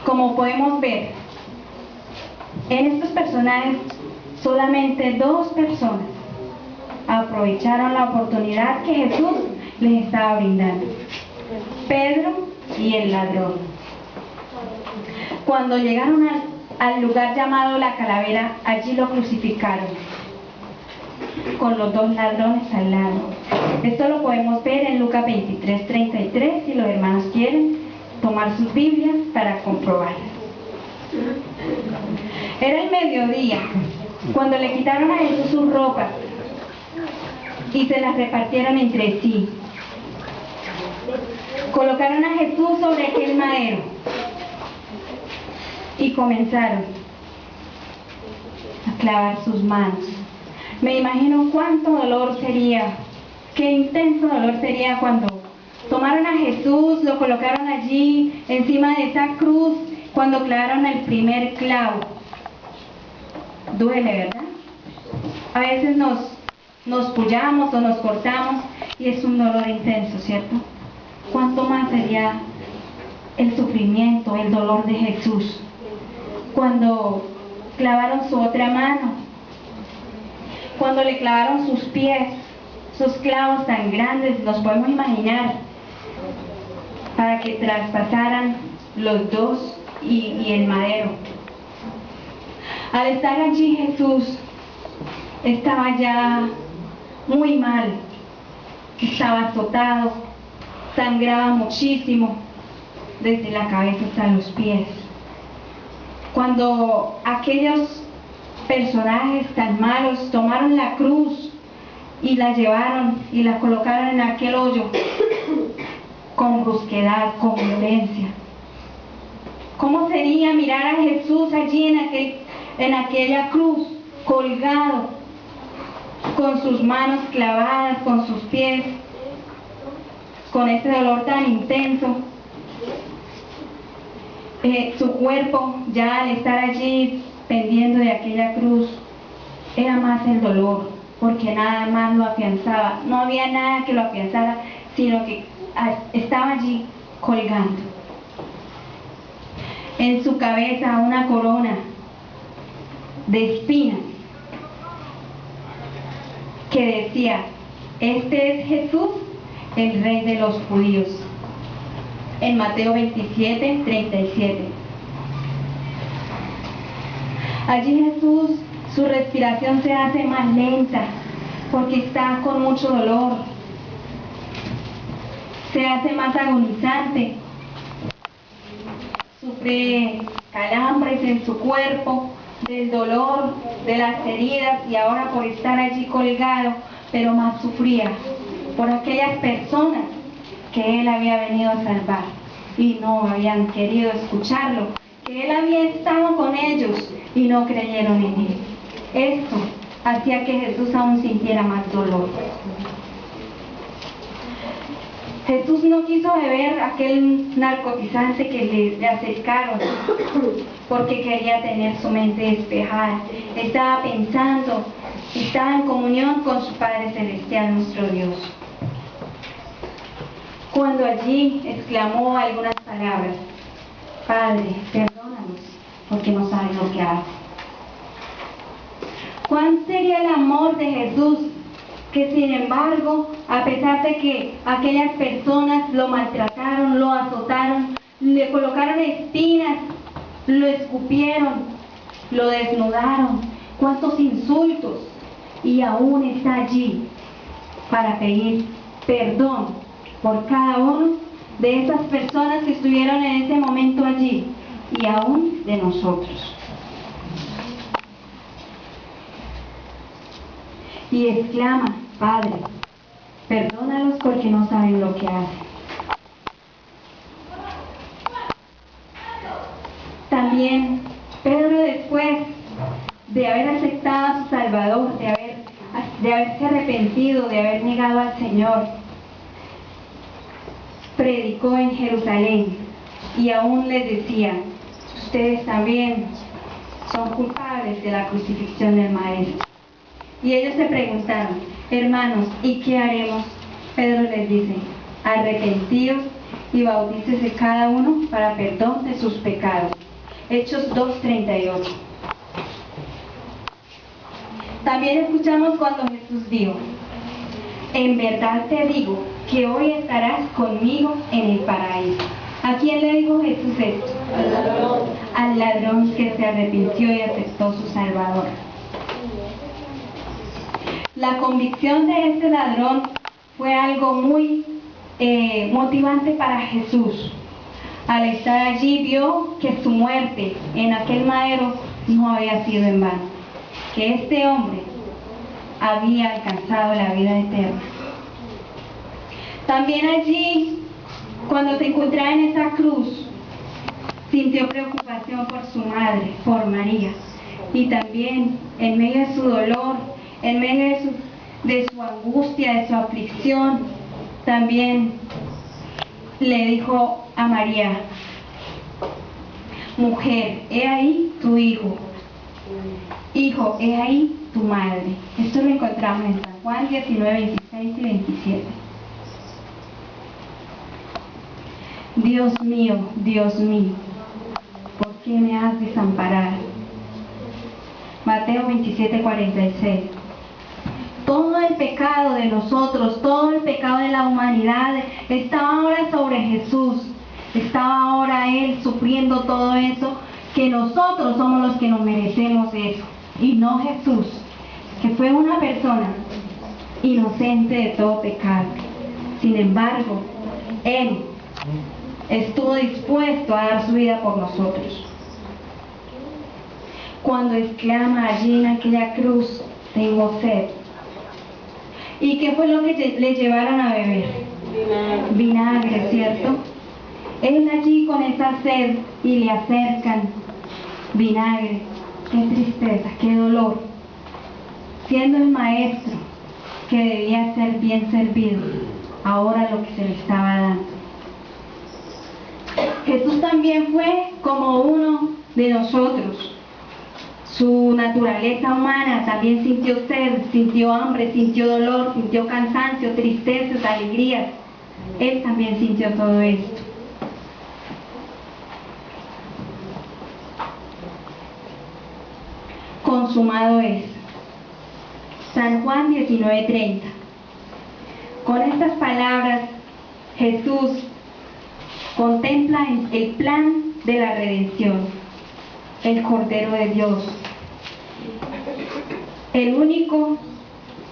Como podemos ver, en estos personajes solamente dos personas aprovecharon la oportunidad que Jesús les estaba brindando: Pedro y el ladrón. Cuando llegaron al lugar llamado La Calavera, allí lo crucificaron con los dos ladrones al lado. Esto lo podemos ver en Lucas 23:33, si los hermanos quieren tomar sus Biblias para comprobar. Era el mediodía cuando le quitaron a Jesús sus ropas y se las repartieron entre sí. Colocaron a Jesús sobre aquel madero y comenzaron a clavar sus manos. Me imagino cuánto dolor sería, qué intenso dolor sería cuando tomaron a Jesús, lo colocaron allí encima de esa cruz, cuando clavaron el primer clavo. Duele, ¿verdad? A veces nos pullamos o nos cortamos y es un dolor intenso, ¿cierto? ¿Cuánto más sería el sufrimiento, el dolor de Jesús cuando clavaron su otra mano, cuando le clavaron sus pies, esos clavos tan grandes, los podemos imaginar, para que traspasaran los dos y el madero? Al estar allí, Jesús estaba ya muy mal, estaba azotado, sangraba muchísimo desde la cabeza hasta los pies. Cuando aquellos personajes tan malos tomaron la cruz y la llevaron y la colocaron en aquel hoyo con brusquedad, con violencia, ¿cómo sería mirar a Jesús allí en aquella cruz, colgado, con sus manos clavadas, con sus pies, con ese dolor tan intenso? Su cuerpo, ya al estar allí pendiendo de aquella cruz, era más el dolor, porque nada más lo afianzaba, no había nada que lo afianzara, sino que estaba allí colgando. En su cabeza una corona de espinas que decía: este es Jesús, el Rey de los judíos, en Mateo 27:37. Allí Jesús, su respiración se hace más lenta porque está con mucho dolor, se hace más agonizante, sufre calambres en su cuerpo del dolor, de las heridas, y ahora por estar allí colgado, pero más sufría por aquellas personas que él había venido a salvar y no habían querido escucharlo, que él había estado con ellos y no creyeron en él. Esto hacía que Jesús aún sintiera más dolor. Jesús no quiso beber aquel narcotizante que le acercaron porque quería tener su mente despejada. Estaba pensando, estaba en comunión con su Padre Celestial, nuestro Dios. Cuando allí exclamó algunas palabras: Padre, perdónanos, porque no saben lo que hacen. ¿Cuán sería el amor de Jesús, que sin embargo, a pesar de que aquellas personas lo maltrataron, lo azotaron, le colocaron espinas, lo escupieron, lo desnudaron, cuántos insultos, y aún está allí para pedir perdón por cada uno de esas personas que estuvieron en ese momento allí, y aún de nosotros? Y exclama: Padre, perdónalos porque no saben lo que hacen. También Pedro, después de haber aceptado a su Salvador, de haberse arrepentido, de haber negado al Señor, predicó en Jerusalén y aún les decía: ustedes también son culpables de la crucifixión del Maestro. Y ellos se preguntaron: hermanos, ¿y qué haremos? Pedro les dice: arrepentíos y bautícese cada uno para perdón de sus pecados. Hechos 2:38. También escuchamos cuando Jesús dijo: en verdad te digo que hoy estarás conmigo en el paraíso. ¿A quién le dijo Jesús esto? Al ladrón que se arrepintió y aceptó su Salvador. La convicción de este ladrón fue algo muy motivante para Jesús. Al estar allí vio que su muerte en aquel madero no había sido en vano, que este hombre había alcanzado la vida eterna. También allí, cuando se encontraba en esa cruz, sintió preocupación por su madre, por María, y también en medio de su dolor, en medio de su angustia, de su aflicción, también le dijo a María: mujer, he ahí tu hijo. Hijo, he ahí tu madre. Esto lo encontramos en San Juan 19, 26 y 27. Dios mío, ¿por qué me has desamparado? Mateo 27, 46. Todo el pecado de nosotros, todo el pecado de la humanidad estaba ahora sobre Jesús. Estaba ahora Él sufriendo todo eso, que nosotros somos los que nos merecemos eso, y no Jesús, que fue una persona inocente de todo pecado. Sin embargo, Él estuvo dispuesto a dar su vida por nosotros. Cuando exclama allí en aquella cruz: tengo sed. ¿Y qué fue lo que le llevaron a beber? Vinagre, ¿cierto? Él allí con esa sed y le acercan vinagre. Qué tristeza, qué dolor. Siendo el maestro que debía ser bien servido, ahora lo que se le estaba dando. Jesús también fue como uno de nosotros. Su naturaleza humana también sintió sed, sintió hambre, sintió dolor, sintió cansancio, tristezas, alegrías. Él también sintió todo esto. Consumado es. San Juan 19:30. Con estas palabras, Jesús contempla el plan de la redención, el Cordero de Dios, el único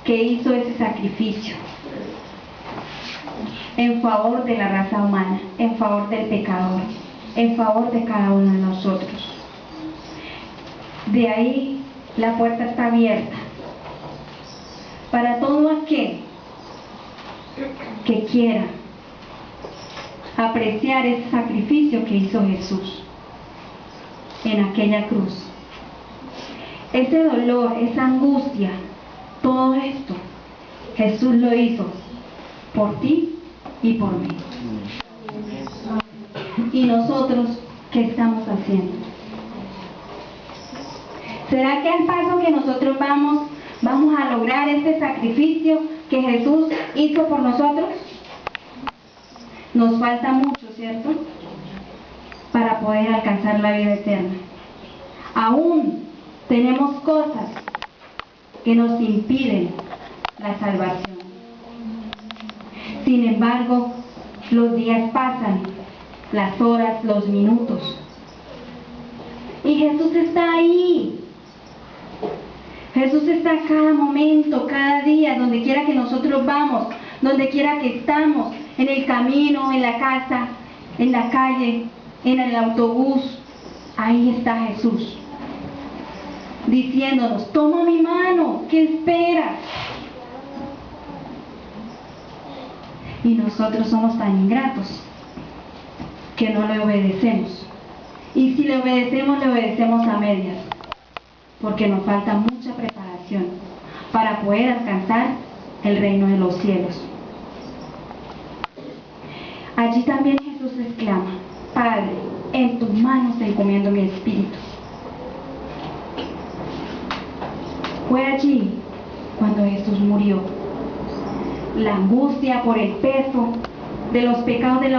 que hizo ese sacrificio en favor de la raza humana, en favor del pecador, en favor de cada uno de nosotros. De ahí la puerta está abierta para todo aquel que quiera apreciar ese sacrificio que hizo Jesús en aquella cruz. Ese dolor, esa angustia, todo esto, Jesús lo hizo por ti y por mí. ¿Y nosotros qué estamos haciendo? ¿Será que al paso que nosotros vamos a lograr este sacrificio que Jesús hizo por nosotros? Nos falta mucho, ¿cierto? Para poder alcanzar la vida eterna. Aún tenemos cosas que nos impiden la salvación. Sin embargo, los días pasan, las horas, los minutos. Y Jesús está ahí. Jesús está cada momento, cada día, donde quiera que nosotros vamos, donde quiera que estamos, en el camino, en la casa, en la calle, en el autobús. Ahí está Jesús, diciéndonos: toma mi mano, ¿qué esperas? Y nosotros somos tan ingratos que no le obedecemos. Y si le obedecemos a medias, porque nos falta mucha preparación para poder alcanzar el reino de los cielos. Allí también Jesús exclama: Padre, en tus manos te encomiendo mi espíritu. Fue allí cuando Jesús murió. La angustia por el peso de los pecados de la humanidad